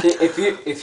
if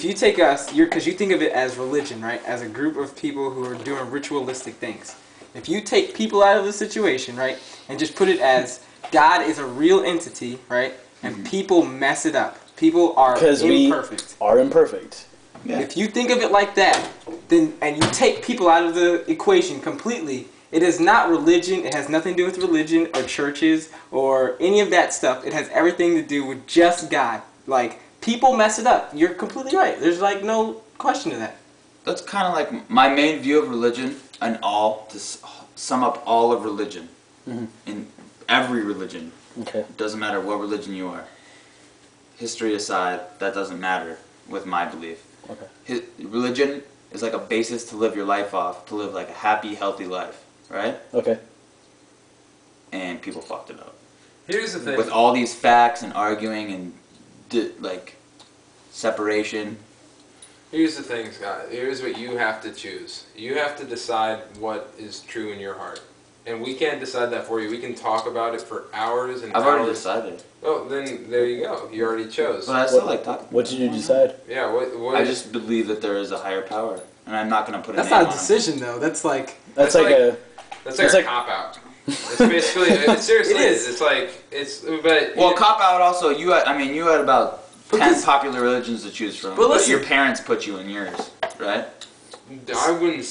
you take us, because you think of it as religion, right? As a group of people who are doing ritualistic things. If you take people out of the situation, right, and just put it as God is a real entity, right, and people mess it up. People are imperfect. We are imperfect. Yeah. If you think of it like that, then and you take people out of the equation completely, it is not religion. It has nothing to do with religion or churches or any of that stuff. It has everything to do with just God. Like, people mess it up. You're completely right. There's like no question to that. That's kind of like my main view of religion and to sum up all of religion. In every religion. Okay. It doesn't matter what religion you are. History aside, that doesn't matter with my belief. Okay. Religion is like a basis to live your life off, to live like a happy, healthy life, right? Okay. And people fucked it up. Here's the thing. With all these facts and arguing and like separation. Here's the thing, Scott. Here's what you have to choose. You have to decide what is true in your heart. And we can't decide that for you. We can talk about it for hours and hours. I've already decided. Oh, then there you go. You already chose. But I still like talking. What did you decide? Yeah, what I just believe that there is a higher power. And I'm not going to put a name on it. That's not a decision, though. That's like a cop-out. It's basically, seriously, it's like, but... Well, cop-out also, you had about 10 popular religions to choose from. But your parents put you in yours, right? I wouldn't.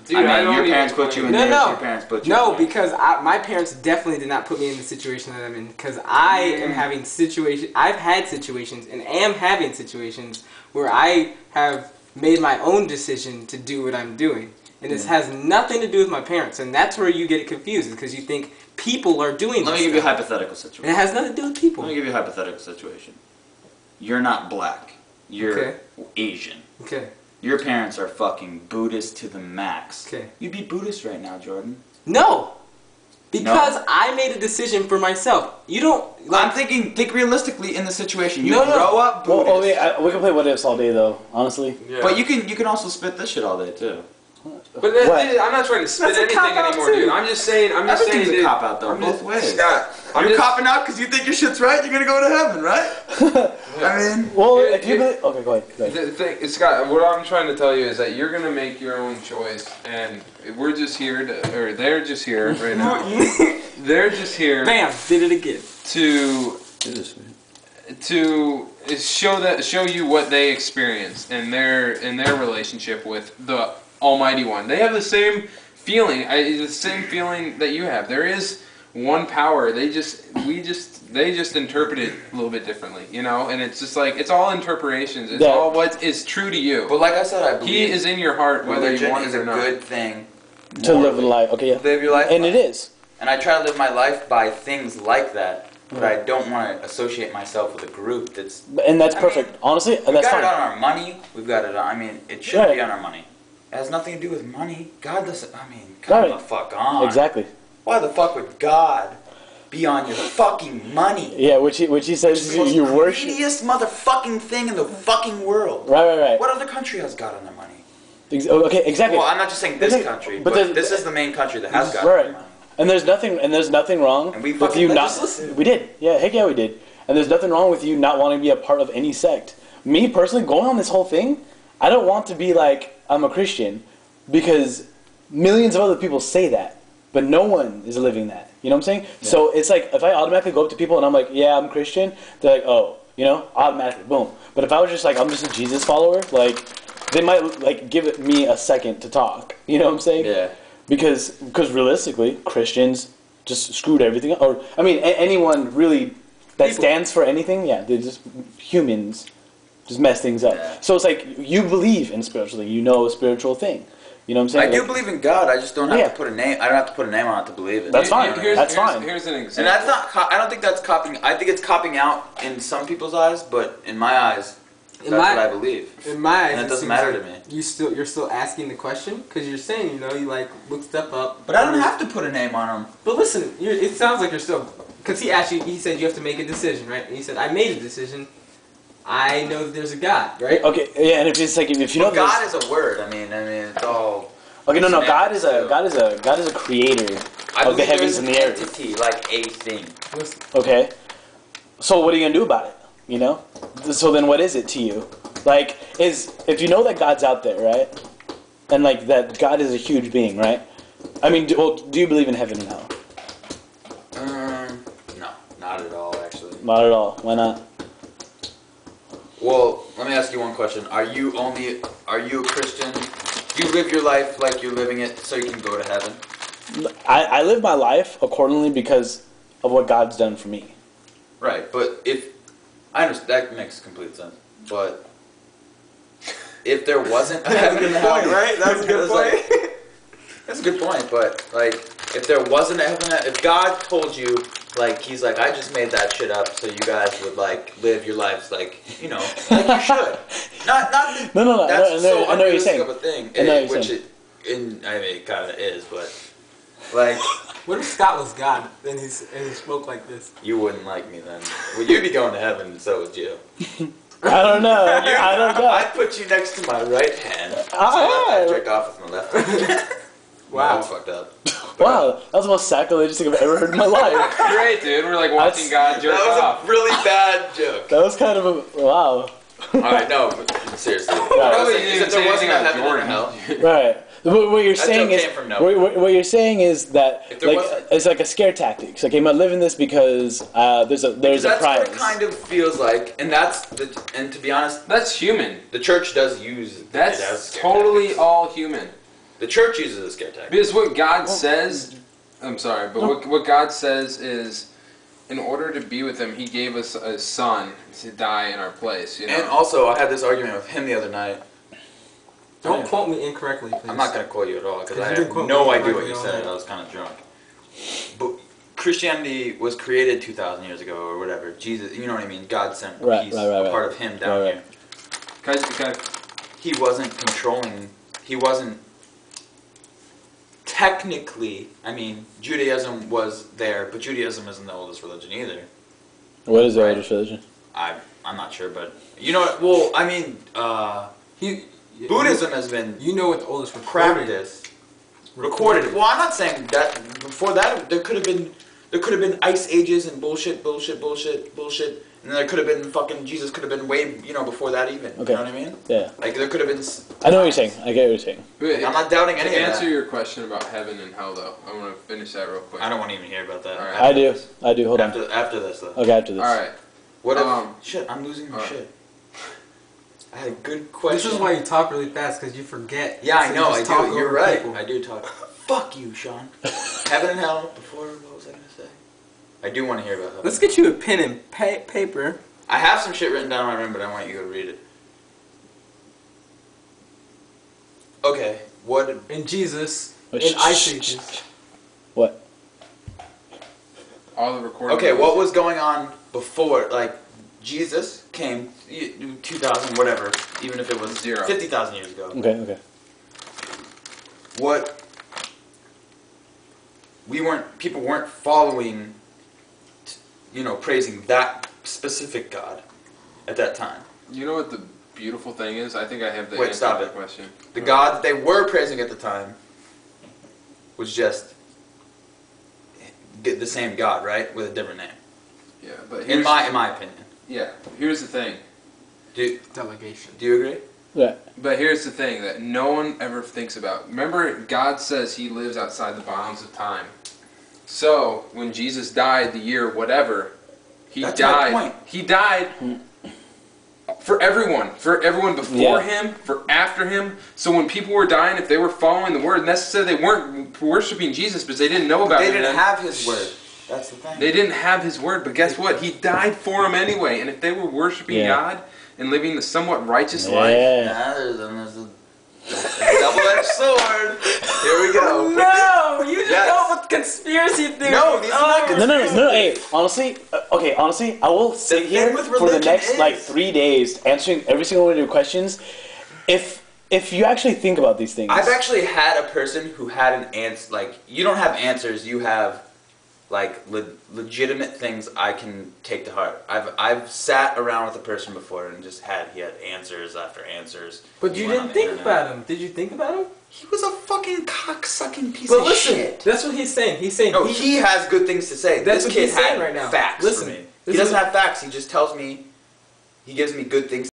Dude, I mean, your parents put you in yours. Your parents put you in yours. Because my parents definitely did not put me in the situation that I'm in. Because I am having situations. I've had situations and am having situations where I have made my own decision to do what I'm doing, and this has nothing to do with my parents. And that's where you get confused, because you think people are doing. Let me give you a hypothetical situation. And it has nothing to do with people. Let me give you a hypothetical situation. You're not black. You're Asian. Okay. Your parents are fucking Buddhist to the max. Okay. You'd be Buddhist right now, Jordan. No. Because I made a decision for myself. You don't... Like, think realistically in the situation. You grow up Buddhist. Well, we can play what ifs all day, though, honestly. Yeah. But you can also spit this shit all day, too. But I'm not trying to spit anything anymore, dude. I'm just saying, Everything's dude. a cop-out, though, both ways. Scott, you're copping out because you think your shit's right, you're going to go to heaven, right? I mean... Well, if you... Okay, go ahead. The thing, Scott, what I'm trying to tell you is that you're going to make your own choice, and we're just here or they're just here right now. They're just here... Bam! Did it again. To show you what they experienced in their relationship with the Almighty One. They have the same feeling, that you have. There is one power. They just interpret it a little bit differently, you know. And it's just like it's all interpretations. It's all what is true to you. But like I said, I believe He is in your heart, whether you want it or not. Religion is a good thing to live a life. Okay, yeah. Live your life, and it is. And I try to live my life by things like that. But I don't want to associate myself with a group that's... And that's perfect. Honestly, that's fine. We've got it on our money. We've got it on... I mean, it shouldn't be on our money. It has nothing to do with money. God doesn't... I mean, come the fuck on. Exactly. Why the fuck would God be on your fucking money? Yeah, which he says you worship... the greediest motherfucking thing in the fucking world. Right. What other country has God on their money? Okay, exactly. Well, I'm not just saying this country, but this is the main country that has God on their money. And there's nothing wrong with you not. We did, yeah, heck yeah, we did. And there's nothing wrong with you not wanting to be a part of any sect. Me personally, going on this whole thing, I don't want to be like I'm a Christian, because millions of other people say that, but no one is living that. You know what I'm saying? Yeah. So it's like if I automatically go up to people and I'm like, yeah, I'm Christian, they're like, oh, you know, automatically, boom. But if I was just like, I'm just a Jesus follower, like they might like give me a second to talk. You know what I'm saying? Yeah. Because realistically, Christians just screwed everything up. Or, I mean, anyone really that stands for anything, yeah, they're just humans, just mess things up. Yeah. So it's like, you believe in spiritually, you know a spiritual thing. You know what I'm saying? I do believe in God, I just don't have to put a name, I don't have to put a name on it to believe it. That's fine, that's fine. Here's an example. And that's not, I don't think that's copying, I think it's copying out in some people's eyes, but in my eyes, that's what I believe. In my eyes, and it doesn't matter to me. You're still asking the question because you're saying, you know, you like look stuff up. But I don't have to put a name on them. But listen, it sounds like you're still, because he said you have to make a decision, right? And he said, I made a decision. I know that there's a God, right? Okay, yeah, and if it's like if you know, God is a word. I mean, it's all. Okay, no, God is a creator of the heavens and the earth. Entity, like a thing. Okay, so what are you gonna do about it? You know? So then what is it to you? Like, if you know that God's out there, right? And like that God is a huge being, right? I mean, do you believe in heaven and hell? No, not at all, actually. Not at all. Why not? Well, let me ask you one question. Are you a Christian? Do you live your life like you're living it so you can go to heaven? I live my life accordingly because of what God's done for me. Right, but I understand, that makes complete sense. But if there wasn't a heaven and hell, right? That's a good point. That's a good point, but like, if there wasn't a heaven, if God told you, like, he's like, I just made that shit up so you guys would like live your lives like, you know, like you should. Not. No. That's so I know what you're saying. unrealistic of a thing. I know what you're saying. I mean, it kind of is, but like. What if Scott was God and he spoke like this? You wouldn't like me then. Well, you'd be going to heaven, and so would you. I don't know. I don't know. I'd put you next to my right hand. So I'd jerk off with my left hand. Wow. That's fucked up. Wow, that was the most sacrilegious thing I've ever heard in my life. Great, dude. We're like watching God jerk That off. was a really bad joke. That was kind of a wow. Alright, no, but seriously. Probably Is didn't if say there wasn't anything a on heaven Jordan. and hell. Right. What you're saying joke is came from nowhere. what you're saying is that If there like wasn't- it's like a scare tactic. It's like, am I living this because there's a That's prize? what it kind of feels like, and and to be honest, That's human. the church does use it as That's scare totally tactics. all human. The church uses a scare tactic. Because what God says, I'm sorry, but what God says is, in order to be with Him, He gave us a son to die in our place. You know? And also, I had this argument with him the other night. Don't quote me incorrectly, please. I'm not going to quote you at all because I You did have quote no me idea what correctly you on said. that. I was kind of drunk. But Christianity was created 2,000 years ago or whatever. Jesus, you know what I mean? God sent Right, peace, right. a part of Him down Right. here. Okay. He wasn't controlling. He wasn't technically. I mean, Judaism was there, but Judaism isn't the oldest religion either. What is the Right. oldest religion? I'm not sure, but you know what? Well, I mean, Buddhism has been You know what the oldest recorded. Well, I'm not saying that before that there could have been ice ages and bullshit, and there could have been fucking Jesus could have been way before that even. Okay. You know what I mean? Yeah. Like there could have been. I know what you're saying. I get what you're saying. Wait, I'm not doubting to any of answer that. your question about heaven and hell, though, I want to finish that real quick. I don't want to even hear about that. All right. I do. Hold on. After this though. Okay, after this. All right. What if? Shit, I'm losing my all right. shit. I had a good question. This is why you talk really fast, because you forget. Yeah, I So know. you I just talk do. You're over right. people. I do talk. Fuck you, Sean. Heaven and hell. Before, what was I gonna say? I do want to hear about heaven. Let's get you a pen and paper. I have some shit written down in my room, but I want you to go read it. Okay, what? And Jesus Wait, in Ice Ages. What? All the recording. Okay, what was going on before? Like, Jesus came 2,000, whatever, even if it was 50,000 years ago. Okay. What? People weren't following, praising that specific God at that time. You know what the beautiful thing is? I think I have the Wait, answer stop to it. that question. The God that they were praising at the time was just the same God, right? With a different name. Yeah, but In my opinion. Yeah, here's the thing. Delegation. Do you agree? Yeah. But here's the thing that no one ever thinks about. Remember, God says He lives outside the bounds of time. So when Jesus died, the year whatever, That's my point. He died for everyone before Him, for after Him. So when people were dying, if they were following the word, necessarily they weren't worshiping Jesus because they didn't know about Him. They didn't have His word. That's the thing. They didn't have His word, but guess what? He died for them anyway. And if they were worshiping God and living the somewhat righteous life, There's a double-edged sword. Here we go. No, you just go with conspiracy theories. No, these are not conspiracy No. Hey, honestly, I will sit thing here with for the religion next is- 3 days answering every single one of your questions. If you actually think about these things, I've actually had a person who had an answer. Like, you don't have answers. You have like legitimate things I can take to heart. I've sat around with a person before and just he had answers after answers. But He you went on didn't the think internet. about him. Did you think about him? He was a fucking cock-sucking piece But of listen, shit. that's what he's saying. He's saying No, he has good things to say. That's This what kid he's saying had right now. facts Listen, for me. this He doesn't is- have facts. He just tells me He gives me good things